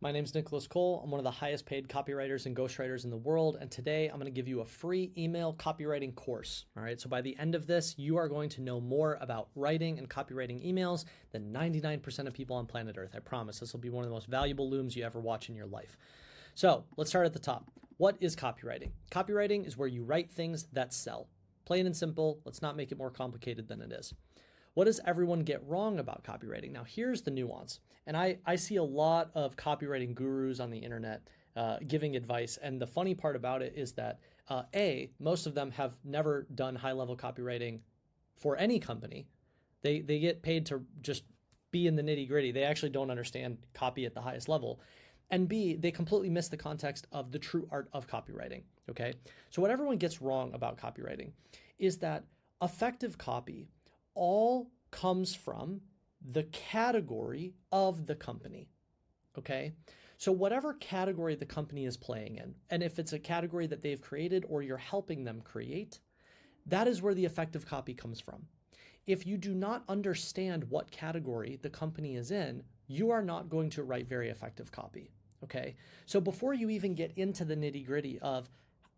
My name's Nicolas Cole. I'm one of the highest paid copywriters and ghostwriters in the world. And today I'm going to give you a free email copywriting course. All right. So by the end of this, you are going to know more about writing and copywriting emails than 99% of people on planet Earth. I promise this will be one of the most valuable looms you ever watch in your life. So let's start at the top. What is copywriting? Copywriting is where you write things that sell. Plain and simple. Let's not make it more complicated than it is. What does everyone get wrong about copywriting? Now, here's the nuance. And I see a lot of copywriting gurus on the internet giving advice. And the funny part about it is that, most of them have never done high-level copywriting for any company. They get paid to just be in the nitty-gritty. They actually don't understand copy at the highest level. And B, they completely miss the context of the true art of copywriting, okay? So what everyone gets wrong about copywriting is that effective copy all comes from the category of the company, okay? So whatever category the company is playing in, and if it's a category that they've created or you're helping them create, that is where the effective copy comes from. If you do not understand what category the company is in, you are not going to write very effective copy, okay? So before you even get into the nitty-gritty of,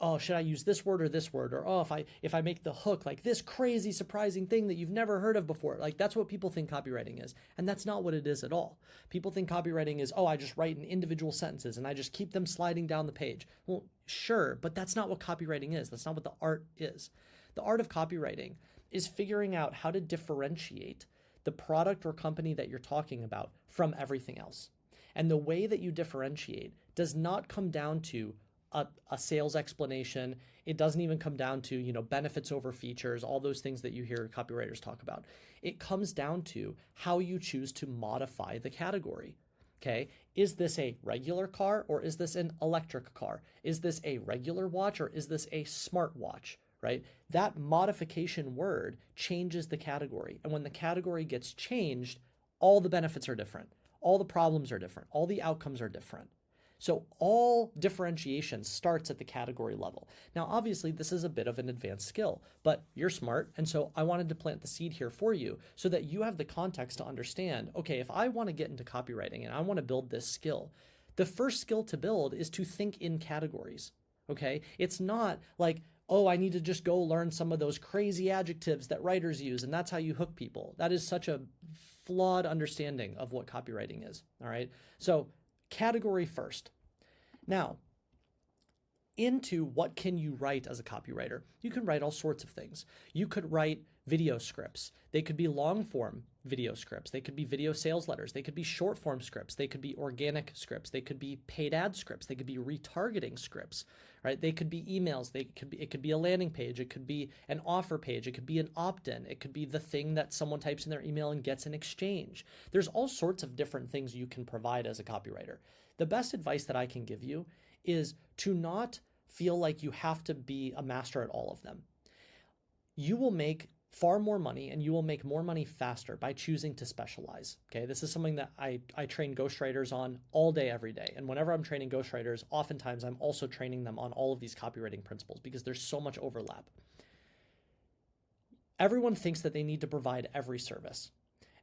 oh, should I use this word or this word? Or, oh, if I make the hook like this crazy, surprising thing that you've never heard of before, like that's what people think copywriting is. And that's not what it is at all. People think copywriting is, oh, I just write in individual sentences and I just keep them sliding down the page. Well, sure, but that's not what copywriting is. That's not what the art is. The art of copywriting is figuring out how to differentiate the product or company that you're talking about from everything else. And the way that you differentiate does not come down to a sales explanation. It doesn't even come down to, benefits over features, all those things that you hear copywriters talk about. It comes down to how you choose to modify the category. Okay, is this a regular car or is this an electric car? Is this a regular watch or is this a smart watch? Right? That modification word changes the category. And when the category gets changed, all the benefits are different. All the problems are different. All the outcomes are different. So all differentiation starts at the category level. Now, obviously, this is a bit of an advanced skill, but you're smart. And so I wanted to plant the seed here for you so that you have the context to understand, okay, if I want to get into copywriting and I want to build this skill, the first skill to build is to think in categories, okay? It's not like, oh, I need to just go learn some of those crazy adjectives that writers use, and that's how you hook people. That is such a flawed understanding of what copywriting is, all right? So category first. Now, into what can you write as a copywriter? You can write all sorts of things. You could write video scripts. They could be long form video scripts. They could be video sales letters. They could be short form scripts. They could be organic scripts. They could be paid ad scripts. They could be retargeting scripts, right? They could be emails. It could be a landing page. It could be an offer page. It could be an opt-in. It could be the thing that someone types in their email and gets in exchange. There's all sorts of different things you can provide as a copywriter. The best advice that I can give you is to not feel like you have to be a master at all of them. You will make far more money and you will make more money faster by choosing to specialize. Okay, this is something that I train ghostwriters on all day, every day. And whenever I'm training ghostwriters, oftentimes I'm also training them on all of these copywriting principles because there's so much overlap. Everyone thinks that they need to provide every service.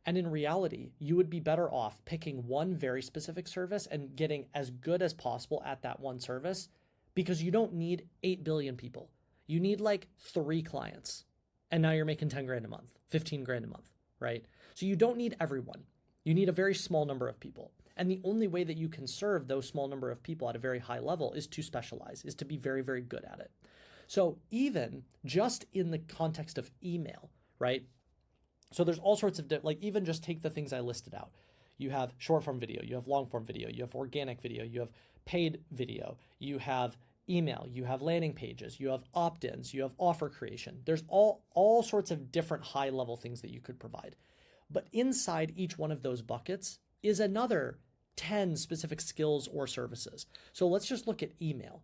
And in reality, you would be better off picking one very specific service and getting as good as possible at that one service because you don't need 8 billion people. You need like 3 clients. And now you're making 10 grand a month, 15 grand a month, right? So you don't need everyone. You need a very small number of people. And the only way that you can serve those small number of people at a very high level is to specialize, is to be very, very good at it. So even just in the context of email, right? So there's all sorts of, even just take the things I listed out. You have short form video, you have long form video, you have organic video, you have paid video, you have email, you have landing pages, you have opt-ins, you have offer creation. There's all sorts of different high level things that you could provide. But inside each one of those buckets is another 10 specific skills or services. So let's just look at email.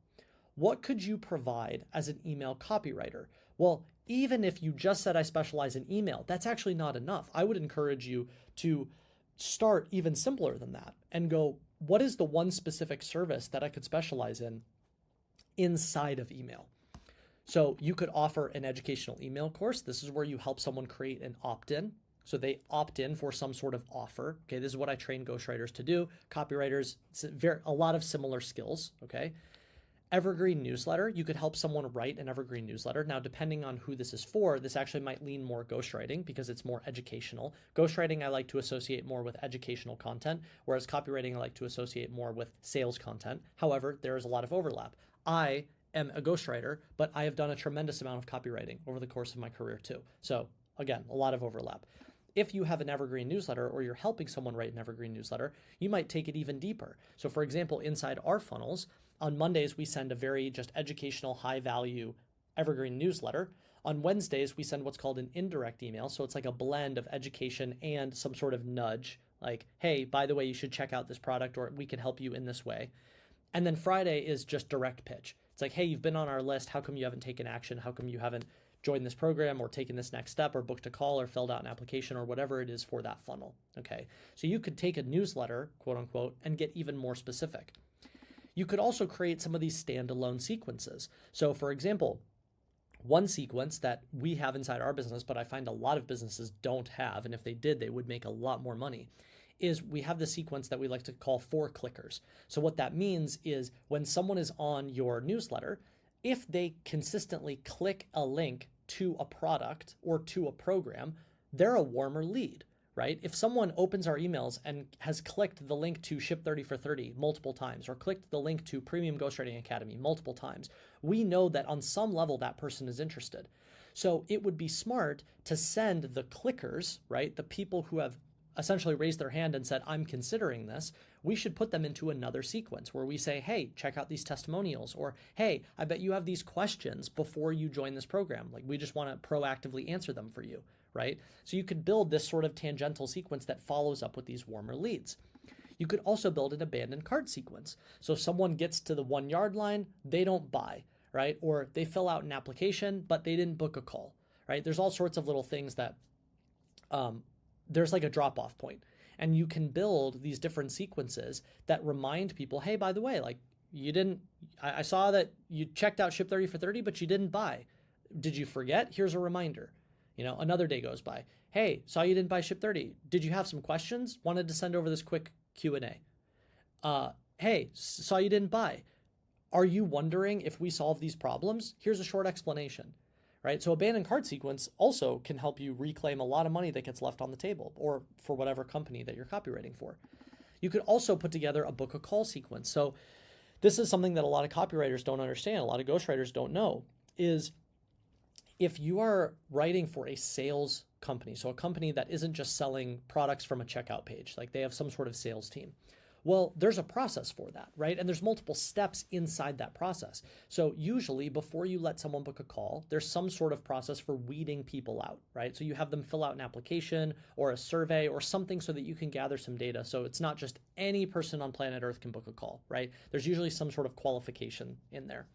What could you provide as an email copywriter? Well, even if you just said I specialize in email, that's actually not enough. I would encourage you to start even simpler than that and go, what is the one specific service that I could specialize in inside of email? So you could offer an educational email course. This is where you help someone create an opt-in. So they opt in for some sort of offer. Okay, this is what I train ghostwriters to do. Copywriters, a lot of similar skills. Okay. Evergreen newsletter, you could help someone write an evergreen newsletter. Now, depending on who this is for, this actually might lean more ghostwriting because it's more educational. Ghostwriting, I like to associate more with educational content, whereas copywriting, I like to associate more with sales content. However, there is a lot of overlap. I am a ghostwriter, but I have done a tremendous amount of copywriting over the course of my career too. So again, a lot of overlap. If you have an evergreen newsletter or you're helping someone write an evergreen newsletter, you might take it even deeper. So for example, inside our funnels, on Mondays, we send a very just educational, high value evergreen newsletter. On Wednesdays, we send what's called an indirect email. So it's like a blend of education and some sort of nudge, like, hey, by the way, you should check out this product or we can help you in this way. And then Friday is just direct pitch. It's like, hey, you've been on our list. How come you haven't taken action? How come you haven't joined this program or taken this next step or booked a call or filled out an application or whatever it is for that funnel? Okay. So you could take a newsletter, quote unquote, and get even more specific. You could also create some of these standalone sequences. So for example, one sequence that we have inside our business, but I find a lot of businesses don't have, and if they did, they would make a lot more money, is we have the sequence that we like to call 4 clickers. So what that means is when someone is on your newsletter, if they consistently click a link to a product or to a program, they're a warmer lead, right? If someone opens our emails and has clicked the link to Ship 30 for 30 multiple times or clicked the link to Premium Ghostwriting Academy multiple times, we know that on some level that person is interested. So it would be smart to send the clickers, right? The people who have essentially raised their hand and said, I'm considering this, we should put them into another sequence where we say, hey, check out these testimonials, or hey, I bet you have these questions before you join this program. Like, we just want to proactively answer them for you, right? So you could build this sort of tangential sequence that follows up with these warmer leads. You could also build an abandoned cart sequence. So if someone gets to the 1 yard line, they don't buy, right? Or they fill out an application, but they didn't book a call, right? There's all sorts of little things that, there's like a drop-off point, and you can build these different sequences that remind people, hey, by the way, like I saw that you checked out Ship 30 for 30, but you didn't buy. Did you forget? Here's a reminder. Another day goes by. Hey, saw you didn't buy Ship 30. Did you have some questions? Wanted to send over this quick Q&A. Hey, saw you didn't buy. Are you wondering if we solve these problems? Here's a short explanation. Right? So abandoned cart sequence also can help you reclaim a lot of money that gets left on the table, or for whatever company that you're copywriting for. You could also put together a book a call sequence. So this is something that a lot of copywriters don't understand, a lot of ghostwriters don't know, is if you are writing for a sales company, so a company that isn't just selling products from a checkout page, like they have some sort of sales team. Well, there's a process for that, right? And there's multiple steps inside that process. So usually before you let someone book a call, there's some sort of process for weeding people out, right? So you have them fill out an application or a survey or something so that you can gather some data. So it's not just any person on planet Earth can book a call, right? There's usually some sort of qualification in there.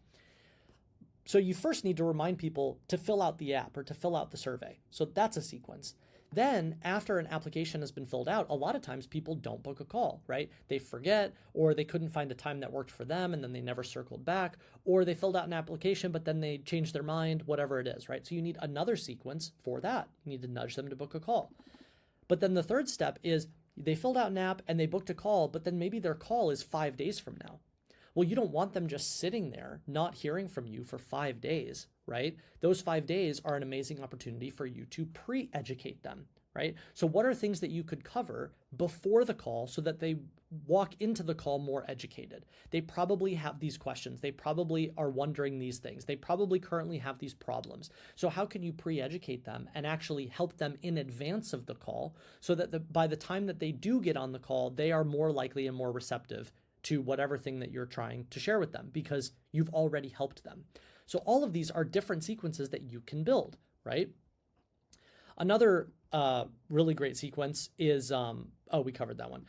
So you first need to remind people to fill out the app or to fill out the survey. So that's a sequence. Then after an application has been filled out, a lot of times people don't book a call, right? They forget, or they couldn't find a time that worked for them and then they never circled back, or they filled out an application but then they changed their mind, whatever it is, right? So you need another sequence for that. You need to nudge them to book a call. But then the third step is they filled out an app and they booked a call, but then maybe their call is 5 days from now. Well, you don't want them just sitting there not hearing from you for 5 days, right? Those 5 days are an amazing opportunity for you to pre-educate them, right? So what are things that you could cover before the call so that they walk into the call more educated? They probably have these questions. They probably are wondering these things. They probably currently have these problems. So how can you pre-educate them and actually help them in advance of the call so that by the time that they do get on the call, they are more likely and more receptive to whatever thing that you're trying to share with them because you've already helped them. So all of these are different sequences that you can build, right? Another really great sequence is, we covered that one.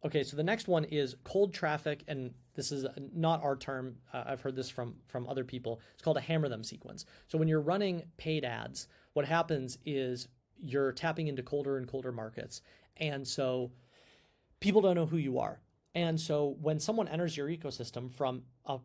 Okay, so the next one is cold traffic, and this is not our term. I've heard this from other people. It's called a hammer them sequence. So when you're running paid ads, what happens is you're tapping into colder and colder markets. And so people don't know who you are. And so when someone enters your ecosystem from a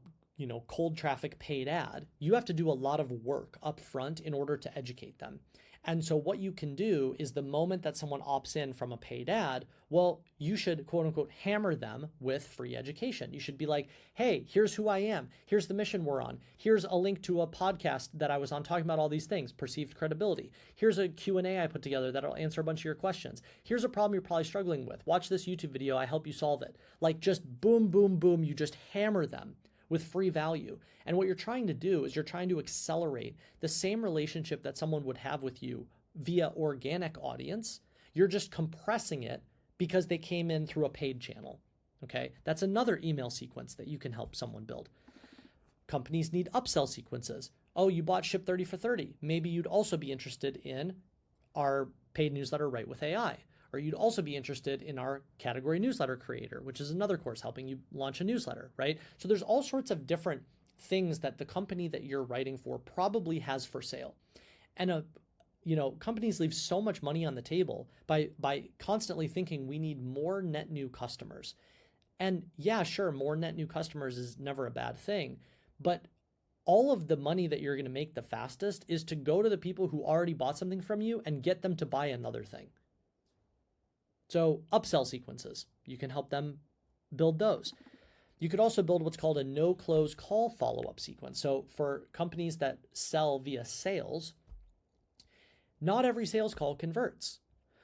cold traffic paid ad, you have to do a lot of work up front in order to educate them. And so what you can do is the moment that someone opts in from a paid ad, well, you should quote unquote hammer them with free education. You should be like, hey, here's who I am. Here's the mission we're on. Here's a link to a podcast that I was on talking about all these things, perceived credibility. Here's a Q&A I put together that'll answer a bunch of your questions. Here's a problem you're probably struggling with. Watch this YouTube video. I help you solve it. Like just boom, boom, boom. You just hammer them with free value. And what you're trying to do is you're trying to accelerate the same relationship that someone would have with you via organic audience. You're just compressing it because they came in through a paid channel. Okay, that's another email sequence that you can help someone build. Companies need upsell sequences. Oh, you bought Ship 30 for 30. Maybe you'd also be interested in our paid newsletter, Write with AI. Or you'd also be interested in our category newsletter creator, which is another course helping you launch a newsletter, right? So there's all sorts of different things that the company that you're writing for probably has for sale. And companies leave so much money on the table by constantly thinking we need more net new customers. And yeah, sure, more net new customers is never a bad thing, but all of the money that you're going to make the fastest is to go to the people who already bought something from you and get them to buy another thing. So upsell sequences, you can help them build those. You could also build what's called a no-close call follow-up sequence. So for companies that sell via sales, not every sales call converts.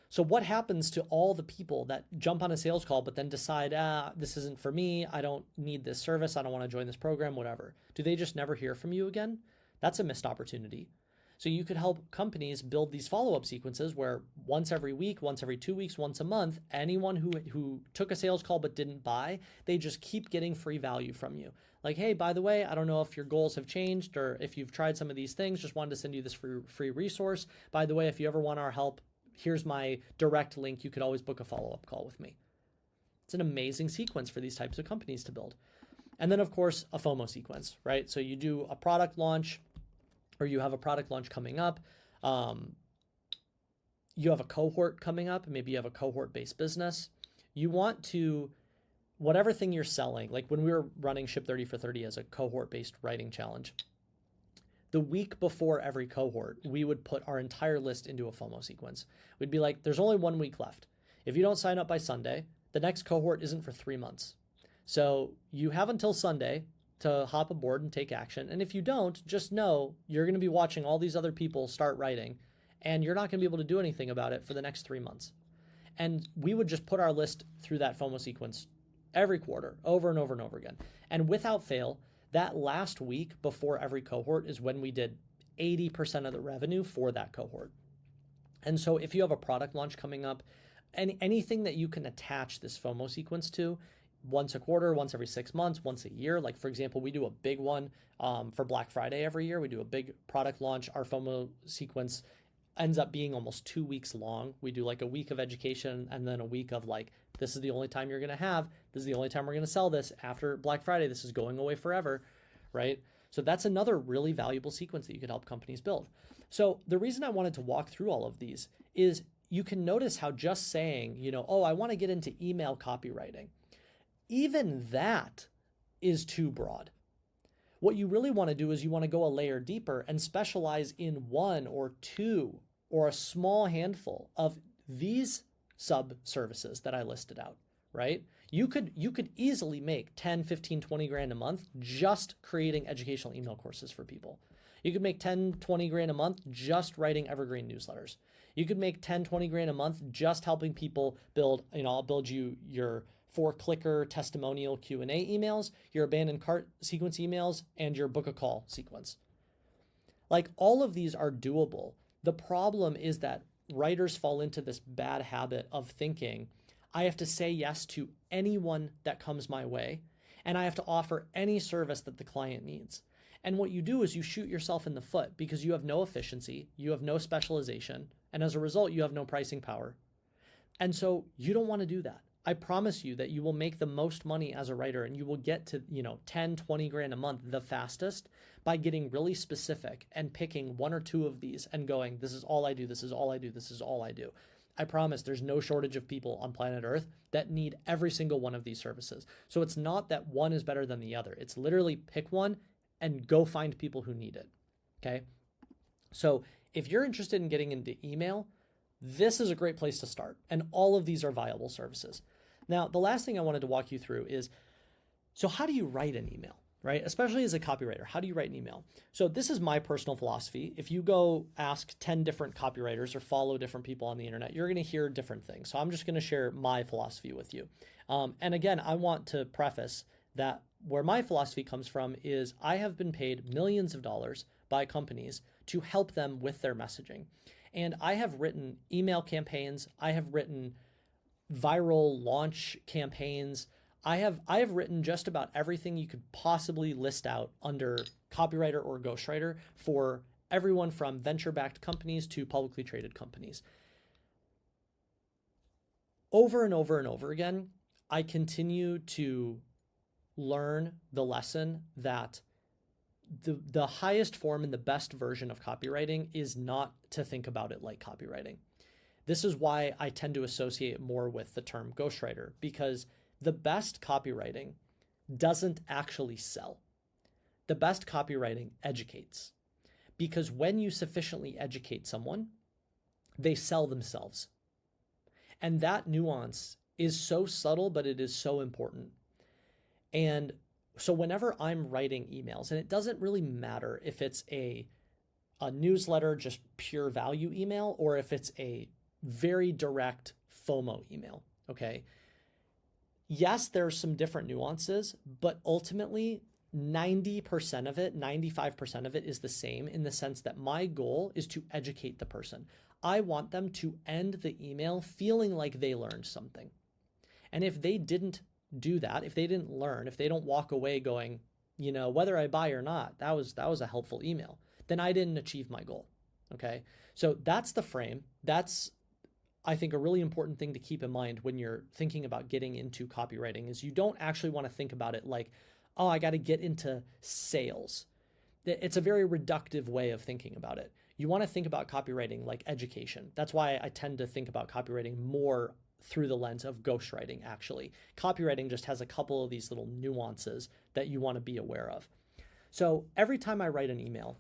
So what happens to all the people that jump on a sales call but then decide, this isn't for me, I don't need this service, I don't want to join this program, whatever. Do they just never hear from you again? That's a missed opportunity. So you could help companies build these follow-up sequences where once every week, once every 2 weeks, once a month, anyone who took a sales call but didn't buy, they just keep getting free value from you. Like, hey, by the way, I don't know if your goals have changed or if you've tried some of these things, just wanted to send you this free resource. By the way, if you ever want our help, here's my direct link. You could always book a follow-up call with me. It's an amazing sequence for these types of companies to build. And then, of course, a FOMO sequence, right? So you do a product launch, or you have a product launch coming up, you have a cohort coming up, maybe you have a cohort-based business. You want to, whatever thing you're selling, like when we were running Ship 30 for 30 as a cohort-based writing challenge, the week before every cohort, we would put our entire list into a FOMO sequence. We'd be like, there's only 1 week left. If you don't sign up by Sunday, the next cohort isn't for 3 months. So you have until Sunday to hop aboard and take action. And if you don't, just know you're going to be watching all these other people start writing and you're not going to be able to do anything about it for the next 3 months. And we would just put our list through that FOMO sequence every quarter, over and over and over again. And without fail, that last week before every cohort is when we did 80% of the revenue for that cohort. And so if you have a product launch coming up, anything that you can attach this FOMO sequence to, once a quarter, once every 6 months, once a year. Like for example, we do a big one for Black Friday every year. We do a big product launch. Our FOMO sequence ends up being almost 2 weeks long. We do like a week of education and then a week of like, this is the only time you're going to have. This is the only time we're going to sell this. After Black Friday, this is going away forever, right? So that's another really valuable sequence that you could help companies build. So the reason I wanted to walk through all of these is you can notice how just saying, oh, I want to get into email copywriting, even that is too broad. What you really want to do is you want to go a layer deeper and specialize in one or two or a small handful of these sub-services that I listed out, right? You could easily make 10, 15, 20 grand a month just creating educational email courses for people. You could make 10, 20 grand a month just writing evergreen newsletters. You could make 10, 20 grand a month just helping people build, I'll build you your 4-clicker testimonial Q&A emails, your abandoned cart sequence emails, and your book a call sequence. Like all of these are doable. The problem is that writers fall into this bad habit of thinking, I have to say yes to anyone that comes my way, and I have to offer any service that the client needs. And what you do is you shoot yourself in the foot because you have no efficiency, you have no specialization, and as a result, you have no pricing power. And so you don't want to do that. I promise you that you will make the most money as a writer and you will get to, 10, 20 grand a month the fastest by getting really specific and picking one or two of these and going, this is all I do, this is all I do, this is all I do. I promise there's no shortage of people on planet Earth that need every single one of these services. So it's not that one is better than the other. It's literally pick one and go find people who need it, okay? So if you're interested in getting into email, this is a great place to start. And all of these are viable services. Now, the last thing I wanted to walk you through is, so how do you write an email, right? Especially as a copywriter, how do you write an email? So this is my personal philosophy. If you go ask 10 different copywriters or follow different people on the internet, you're going to hear different things. So I'm just going to share my philosophy with you. And again, I want to preface that where my philosophy comes from is I have been paid millions of dollars by companies to help them with their messaging. And I have written email campaigns. I have written viral launch campaigns. I have written just about everything you could possibly list out under copywriter or ghostwriter for everyone from venture-backed companies to publicly traded companies. Over and over and over again, I continue to learn the lesson that the highest form and the best version of copywriting is not to think about it like copywriting. This is why I tend to associate more with the term ghostwriter, because the best copywriting doesn't actually sell. The best copywriting educates, because when you sufficiently educate someone, they sell themselves. And that nuance is so subtle, but it is so important. And so whenever I'm writing emails, and it doesn't really matter if it's a newsletter, just pure value email, or if it's a very direct FOMO email, okay? Yes, there's some different nuances, but ultimately 90% of it, 95% of it is the same, in the sense that my goal is to educate the person. I want them to end the email feeling like they learned something. And if they didn't do that, if they didn't learn, if they don't walk away going, whether I buy or not, that was a helpful email, then I didn't achieve my goal. Okay. So that's the frame. That's, I think, a really important thing to keep in mind when you're thinking about getting into copywriting, is you don't actually want to think about it like, oh, I got to get into sales. It's a very reductive way of thinking about it. You want to think about copywriting like education. That's why I tend to think about copywriting more through the lens of ghostwriting, actually. Copywriting just has a couple of these little nuances that you want to be aware of. So every time I write an email,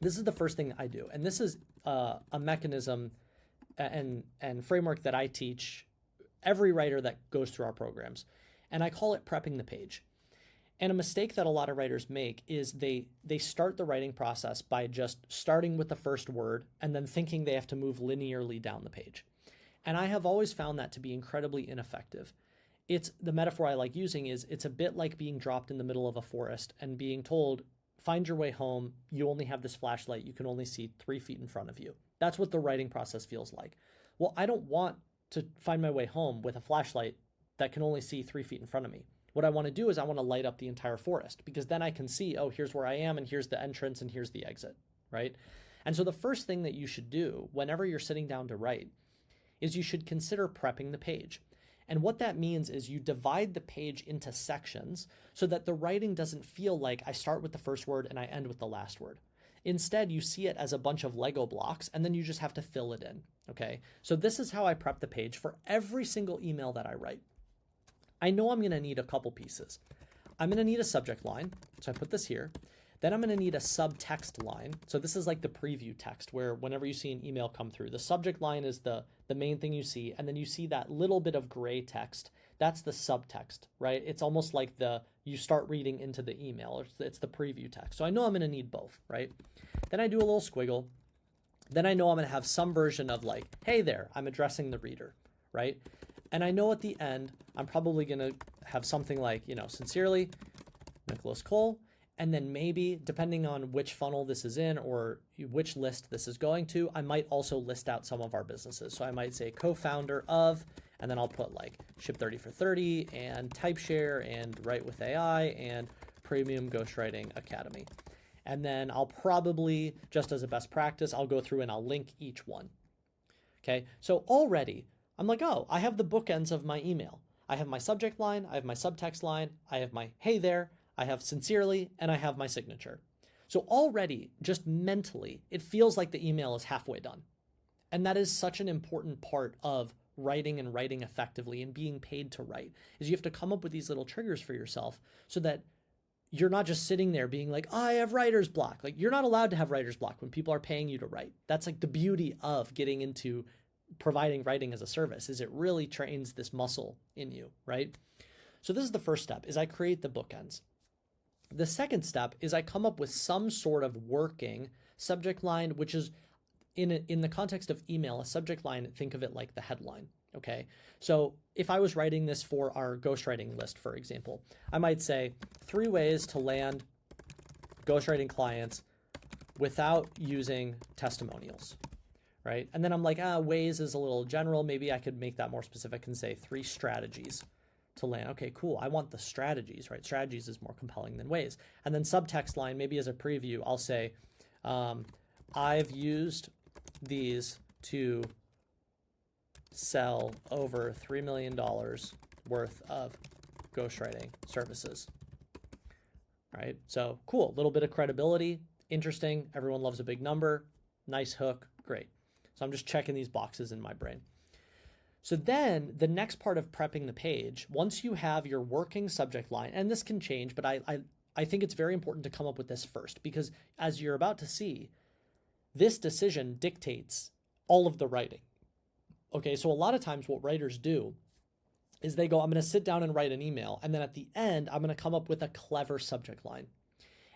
this is the first thing I do. And this is a mechanism and framework that I teach every writer that goes through our programs. And I call it prepping the page. And a mistake that a lot of writers make is they start the writing process by just starting with the first word and then thinking they have to move linearly down the page. And I have always found that to be incredibly ineffective. It's the metaphor I like using is it's a bit like being dropped in the middle of a forest and being told, find your way home. You only have this flashlight. You can only see 3 feet in front of you. That's what the writing process feels like. Well, I don't want to find my way home with a flashlight that can only see 3 feet in front of me. What I want to do is I want to light up the entire forest, because then I can see, oh, here's where I am, and here's the entrance, and here's the exit, right? And so the first thing that you should do whenever you're sitting down to write is you should consider prepping the page. And what that means is you divide the page into sections so that the writing doesn't feel like I start with the first word and I end with the last word. Instead, you see it as a bunch of Lego blocks, and then you just have to fill it in, okay? So this is how I prep the page for every single email that I write. I know I'm going to need a couple pieces. I'm going to need a subject line, so I put this here. Then I'm going to need a subtext line. So this is like the preview text, where whenever you see an email come through, the subject line is the main thing you see, and then you see that little bit of gray text. That's the subtext, right? It's almost like you start reading into the email. It's the preview text. So I know I'm going to need both, right? Then I do a little squiggle. Then I know I'm going to have some version of like, hey there, I'm addressing the reader, right? And I know at the end, I'm probably going to have something like, sincerely, Nicolas Cole. And then maybe, depending on which funnel this is in or which list this is going to, I might also list out some of our businesses. So I might say co-founder of, and then I'll put like Ship 30 for 30 and Typeshare and Write with AI and Premium Ghostwriting Academy. And then I'll probably, just as a best practice, I'll go through and I'll link each one. Okay, so already I'm like, oh, I have the bookends of my email. I have my subject line, I have my subtext line, I have my hey there, I have sincerely, and I have my signature. So already, just mentally, it feels like the email is halfway done. And that is such an important part of writing and writing effectively and being paid to write, is you have to come up with these little triggers for yourself so that you're not just sitting there being like, oh, I have writer's block. Like, you're not allowed to have writer's block when people are paying you to write. That's like the beauty of getting into providing writing as a service, is it really trains this muscle in you, right? So this is the first step, is I create the bookends. The second step is I come up with some sort of working subject line, which is in the context of email, a subject line, think of it like the headline. Okay. So if I was writing this for our ghostwriting list, for example, I might say 3 ways to land ghostwriting clients without using testimonials, right? And then I'm like, ways is a little general. Maybe I could make that more specific and say 3 strategies to land. Okay, cool. I want the strategies, right? Strategies is more compelling than ways. And then subtext line, maybe as a preview, I'll say, I've used these to sell over $3 million worth of ghostwriting services, right? So cool, a little bit of credibility, interesting. Everyone loves a big number, nice hook, great. So I'm just checking these boxes in my brain. So then the next part of prepping the page, once you have your working subject line, and this can change, but I think it's very important to come up with this first, because as you're about to see, this decision dictates all of the writing. Okay, so a lot of times what writers do is they go, I'm going to sit down and write an email, and then at the end, I'm going to come up with a clever subject line.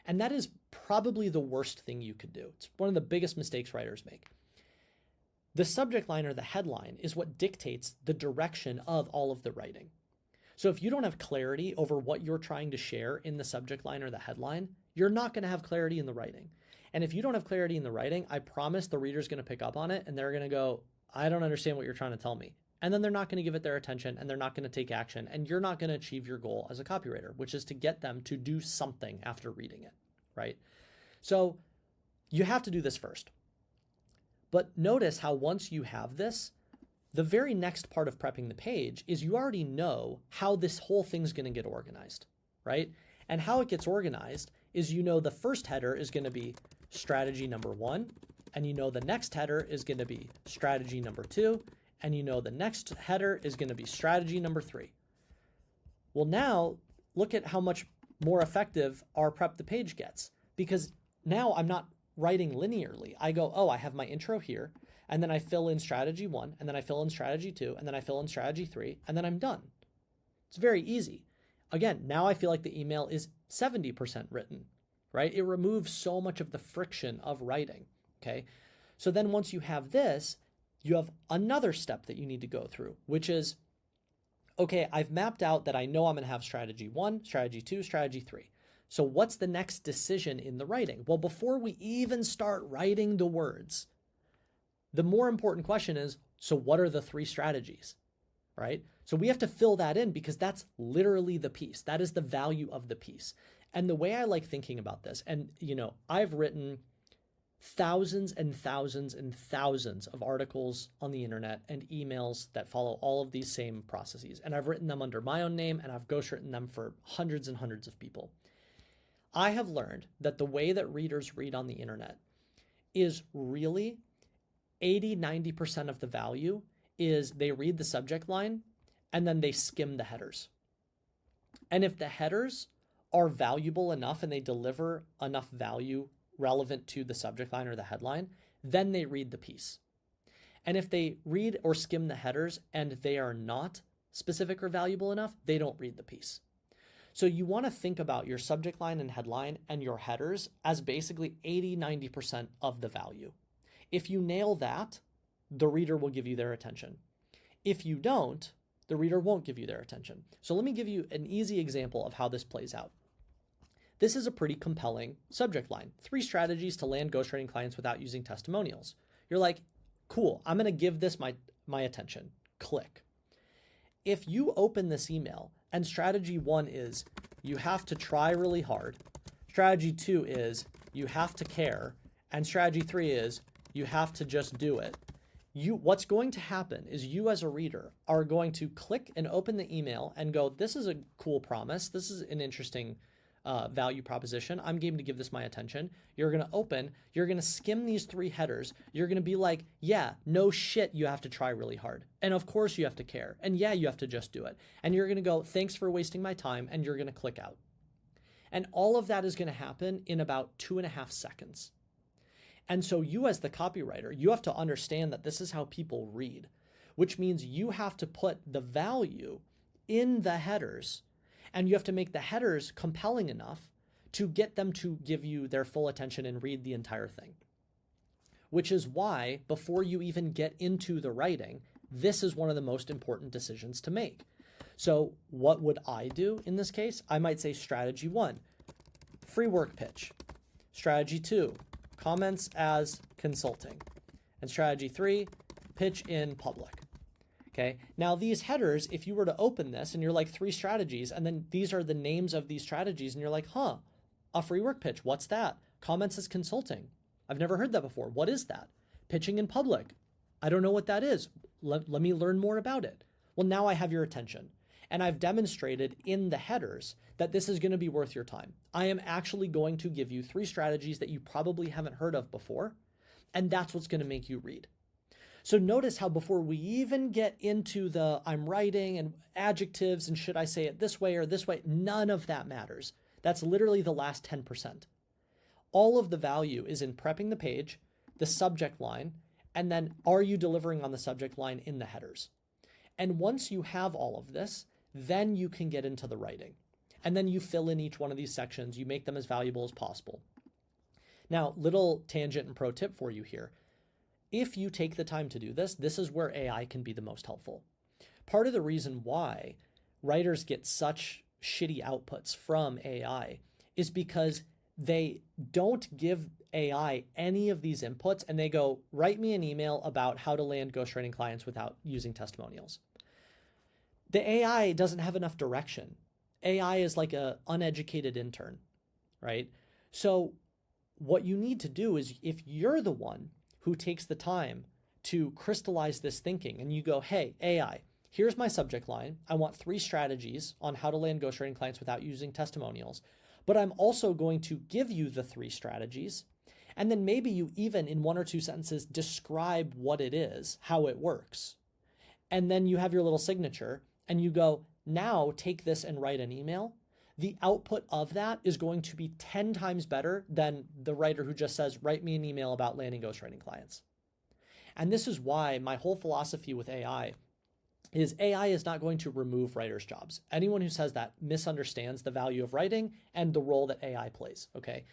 And that is probably the worst thing you could do. It's one of the biggest mistakes writers make. The subject line or the headline is what dictates the direction of all of the writing. So if you don't have clarity over what you're trying to share in the subject line or the headline, you're not going to have clarity in the writing. And if you don't have clarity in the writing, I promise the reader's going to pick up on it and they're going to go, I don't understand what you're trying to tell me. And then they're not going to give it their attention and they're not going to take action, and you're not going to achieve your goal as a copywriter, which is to get them to do something after reading it, right? So you have to do this first. But notice how once you have this, the very next part of prepping the page is you already know how this whole thing's going to get organized, right? And how it gets organized is, you know, the first header is going to be strategy number 1, and you know the next header is going to be strategy number 2, and you know the next header is going to be strategy number 3. Well, now look at how much more effective our prep the page gets, because now I'm not writing linearly. I go, oh, I have my intro here, and then I fill in strategy 1, and then I fill in strategy 2, and then I fill in strategy 3, and then I'm done. It's very easy. Again, now I feel like the email is 70% written, right? It removes so much of the friction of writing, okay? So then once you have this, you have another step that you need to go through, which is, okay, I've mapped out that I know I'm going to have strategy 1, strategy 2, strategy 3. So what's the next decision in the writing? Well, before we even start writing the words, the more important question is, so what are the 3 strategies, right? So we have to fill that in, because that's literally the piece. That is the value of the piece. And the way I like thinking about this, and you know, I've written thousands and thousands and thousands of articles on the internet and emails that follow all of these same processes. And I've written them under my own name, and I've ghostwritten them for hundreds and hundreds of people. I have learned that the way that readers read on the internet is really 80-90% of the value is they read the subject line and then they skim the headers. And if the headers are valuable enough and they deliver enough value relevant to the subject line or the headline, then they read the piece. And if they read or skim the headers and they are not specific or valuable enough, they don't read the piece. So you want to think about your subject line and headline and your headers as basically 80-90% of the value. If you nail that, the reader will give you their attention. If you don't, the reader won't give you their attention. So let me give you an easy example of how this plays out. This is a pretty compelling subject line. 3 strategies to land ghostwriting clients without using testimonials. You're like, cool, I'm going to give this my attention. Click. If you open this email and strategy 1 is you have to try really hard, strategy 2 is you have to care, and strategy 3 is you have to just do it, what's going to happen is you as a reader are going to click and open the email and go, this is a cool promise. This is an interesting value proposition. I'm game to give this my attention. You're going to open, you're going to skim these 3 headers. You're going to be like, yeah, no shit, you have to try really hard. And of course you have to care. And yeah, you have to just do it. And you're going to go, thanks for wasting my time. And you're going to click out. And all of that is going to happen in about 2.5 seconds. And so you as the copywriter, you have to understand that this is how people read, which means you have to put the value in the headers, and you have to make the headers compelling enough to get them to give you their full attention and read the entire thing. Which is why, before you even get into the writing, this is one of the most important decisions to make. So what would I do in this case? I might say strategy 1, free work pitch. Strategy 2, comments as consulting. And strategy 3, pitch in public. Okay. Now these headers, if you were to open this and you're like 3 strategies, and then these are the names of these strategies, and you're like, a free work pitch. What's that? Comments as consulting. I've never heard that before. What is that? Pitching in public. I don't know what that is. Let me learn more about it. Well, now I have your attention. And I've demonstrated in the headers that this is going to be worth your time. I am actually going to give you 3 strategies that you probably haven't heard of before. And that's what's going to make you read. So notice how before we even get into the I'm writing and adjectives and should I say it this way or this way, none of that matters. That's literally the last 10%. All of the value is in prepping the page, the subject line, and then are you delivering on the subject line in the headers? And once you have all of this, then you can get into the writing. And then you fill in each one of these sections, you make them as valuable as possible. Now, little tangent and pro tip for you here. If you take the time to do this, this is where AI can be the most helpful. Part of the reason why writers get such shitty outputs from AI is because they don't give AI any of these inputs and they go, write me an email about how to land ghostwriting clients without using testimonials. The AI doesn't have enough direction. AI is like an uneducated intern, right? So what you need to do is if you're the one who takes the time to crystallize this thinking and you go, hey, AI, here's my subject line. I want 3 strategies on how to land ghostwriting clients without using testimonials, but I'm also going to give you the 3 strategies. And then maybe you even in 1 or 2 sentences describe what it is, how it works. And then you have your little signature and you go, now take this and write an email. The output of that is going to be 10 times better than the writer who just says, write me an email about landing ghostwriting clients. And this is why my whole philosophy with AI is not going to remove writers' jobs. Anyone who says that misunderstands the value of writing and the role that AI plays, okay?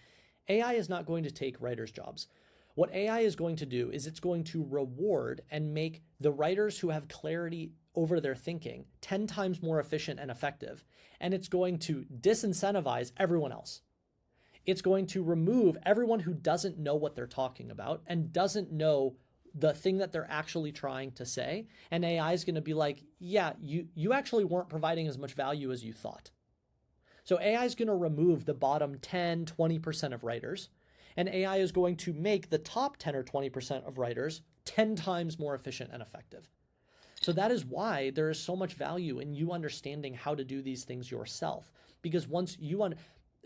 AI is not going to take writers' jobs. What AI is going to do is it's going to reward and make the writers who have clarity over their thinking 10 times more efficient and effective. And it's going to disincentivize everyone else. It's going to remove everyone who doesn't know what they're talking about and doesn't know the thing that they're actually trying to say. And AI is going to be like, yeah, you actually weren't providing as much value as you thought. So AI is going to remove the bottom 10, 20% of writers. And AI is going to make the top 10 or 20% of writers 10 times more efficient and effective. So that is why there is so much value in you understanding how to do these things yourself. Because once you,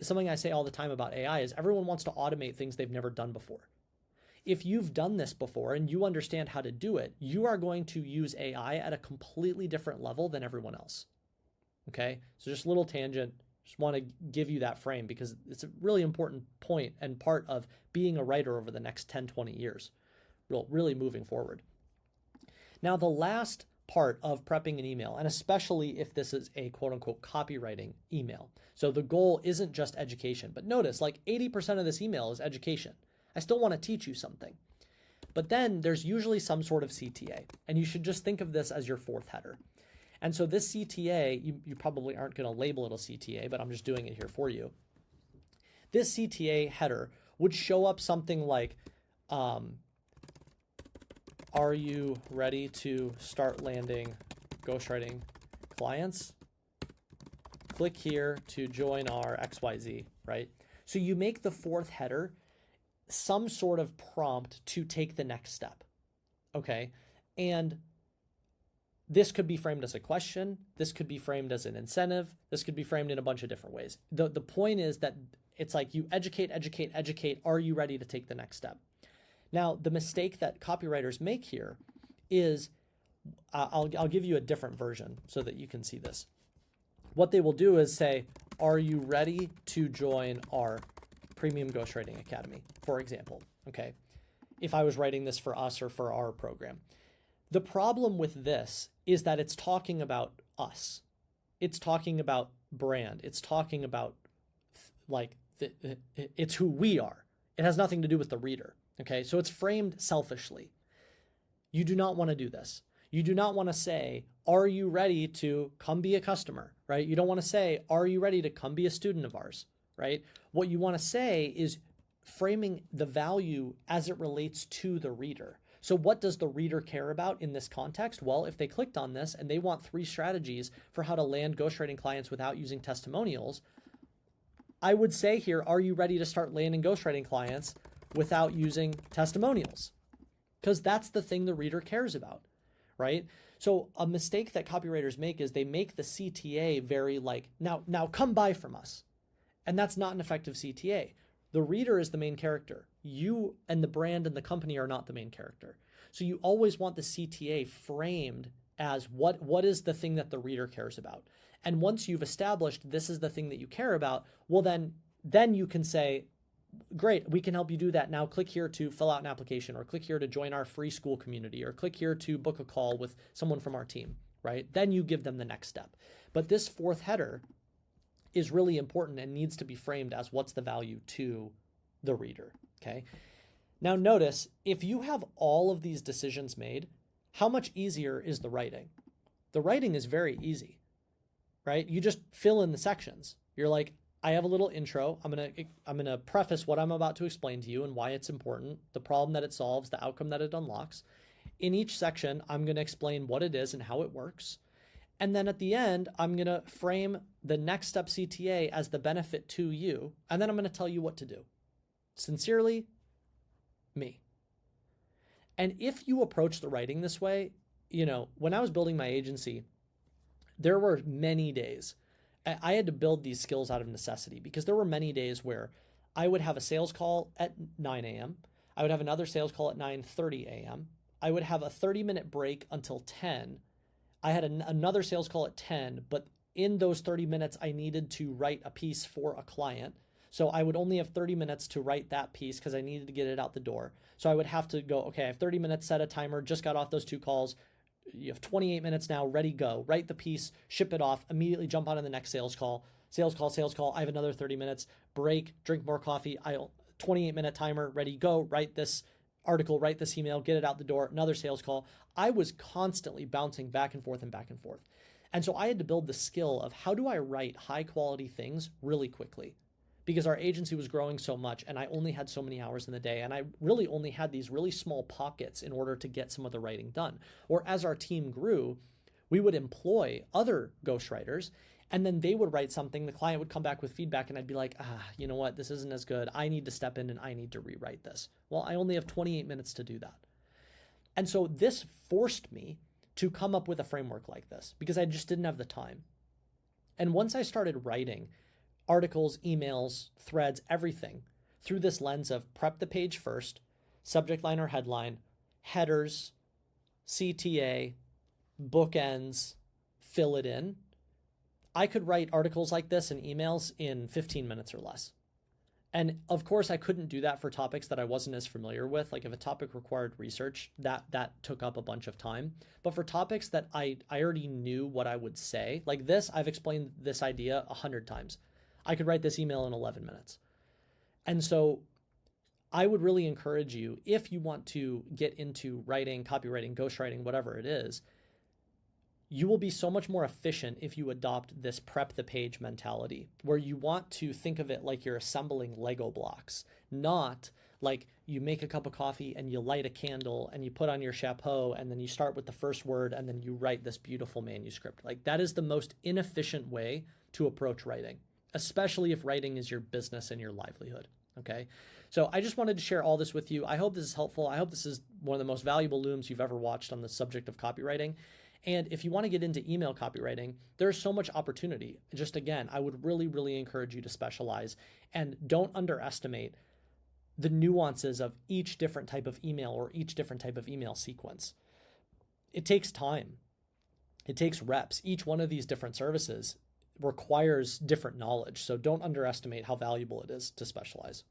something I say all the time about AI is everyone wants to automate things they've never done before. If you've done this before and you understand how to do it, you are going to use AI at a completely different level than everyone else. Okay? So just a little tangent. Just want to give you that frame because it's a really important point and part of being a writer over the next 10, 20 years, really moving forward. Now, the last part of prepping an email, and especially if this is a quote unquote copywriting email. So the goal isn't just education, but notice like 80% of this email is education. I still want to teach you something. But then there's usually some sort of CTA, and you should just think of this as your 4th header. And so this CTA, you probably aren't going to label it a CTA, but I'm just doing it here for you. This CTA header would show up something like, are you ready to start landing ghostwriting clients? Click here to join our XYZ, right? So you make the 4th header some sort of prompt to take the next step, okay? And this could be framed as a question. This could be framed as an incentive. This could be framed in a bunch of different ways. The point is that it's like you educate, educate, educate. Are you ready to take the next step? Now, the mistake that copywriters make here is, I'll give you a different version so that you can see this. What they will do is say, are you ready to join our Premium Ghostwriting Academy, for example, okay? If I was writing this for us or for our program. The problem with this is that it's talking about us. It's talking about brand. It's talking about it's who we are. It has nothing to do with the reader, okay? So it's framed selfishly. You do not want to do this. You do not want to say, are you ready to come be a customer, right? You don't want to say, are you ready to come be a student of ours, right? What you want to say is framing the value as it relates to the reader. So what does the reader care about in this context? Well, if they clicked on this and they want 3 strategies for how to land ghostwriting clients without using testimonials, I would say here, are you ready to start landing ghostwriting clients without using testimonials? Because that's the thing the reader cares about, right? So a mistake that copywriters make is they make the CTA very like, now come buy from us. And that's not an effective CTA. The reader is the main character. You and the brand and the company are not the main character. So you always want the CTA framed as what is the thing that the reader cares about. And once you've established this is the thing that you care about, well then you can say, great, we can help you do that. Now click here to fill out an application, or click here to join our free school community, or click here to book a call with someone from our team, right? Then you give them the next step. But this 4th header is really important and needs to be framed as what's the value to the reader, okay? Now notice, if you have all of these decisions made, how much easier is the writing? The writing is very easy, right? You just fill in the sections. You're like, I have a little intro. I'm gonna preface what I'm about to explain to you and why it's important, the problem that it solves, the outcome that it unlocks. In each section, I'm gonna explain what it is and how it works. And then at the end, I'm going to frame the next step CTA as the benefit to you. And then I'm going to tell you what to do. Sincerely, me. And if you approach the writing this way, when I was building my agency, there were many days. I had to build these skills out of necessity, because there were many days where I would have a sales call at 9 a.m. I would have another sales call at 9:30 a.m. I would have a 30-minute break until 10. I had another sales call at 10, but in those 30 minutes, I needed to write a piece for a client. So I would only have 30 minutes to write that piece because I needed to get it out the door. So I would have to go, okay, I have 30 minutes, set a timer, just got off those 2 calls. You have 28 minutes now, ready, go. Write the piece, ship it off, immediately jump on to the next sales call. Sales call. I have another 30 minutes, break, drink more coffee. 28-minute timer, ready, go. Write this article, write this email, get it out the door, another sales call. I was constantly bouncing back and forth and back and forth. And so I had to build the skill of how do I write high quality things really quickly, because our agency was growing so much and I only had so many hours in the day. And I really only had these really small pockets in order to get some of the writing done. Or as our team grew, we would employ other ghostwriters, and then they would write something, the client would come back with feedback, and I'd be like, you know what, this isn't as good. I need to step in and I need to rewrite this. Well, I only have 28 minutes to do that. And so this forced me to come up with a framework like this, because I just didn't have the time. And once I started writing articles, emails, threads, everything through this lens of prep the page first, subject line or headline, headers, CTA, bookends, fill it in, I could write articles like this and emails in 15 minutes or less. And of course, I couldn't do that for topics that I wasn't as familiar with. Like if a topic required research, that took up a bunch of time. But for topics that I already knew what I would say, like this, I've explained this idea 100 times. I could write this email in 11 minutes. And so I would really encourage you, if you want to get into writing, copywriting, ghostwriting, whatever it is, you will be so much more efficient if you adopt this prep the page mentality, where you want to think of it like you're assembling Lego blocks, not like you make a cup of coffee and you light a candle and you put on your chapeau and then you start with the first word and then you write this beautiful manuscript. Like that is the most inefficient way to approach writing, especially if writing is your business and your livelihood. Okay. So I just wanted to share all this with you. I hope this is helpful. I hope this is one of the most valuable looms you've ever watched on the subject of copywriting. And if you want to get into email copywriting, there's so much opportunity. Just again, I would really, really encourage you to specialize, and don't underestimate the nuances of each different type of email or each different type of email sequence. It takes time. It takes reps. Each one of these different services, requires different knowledge. So don't underestimate how valuable it is to specialize.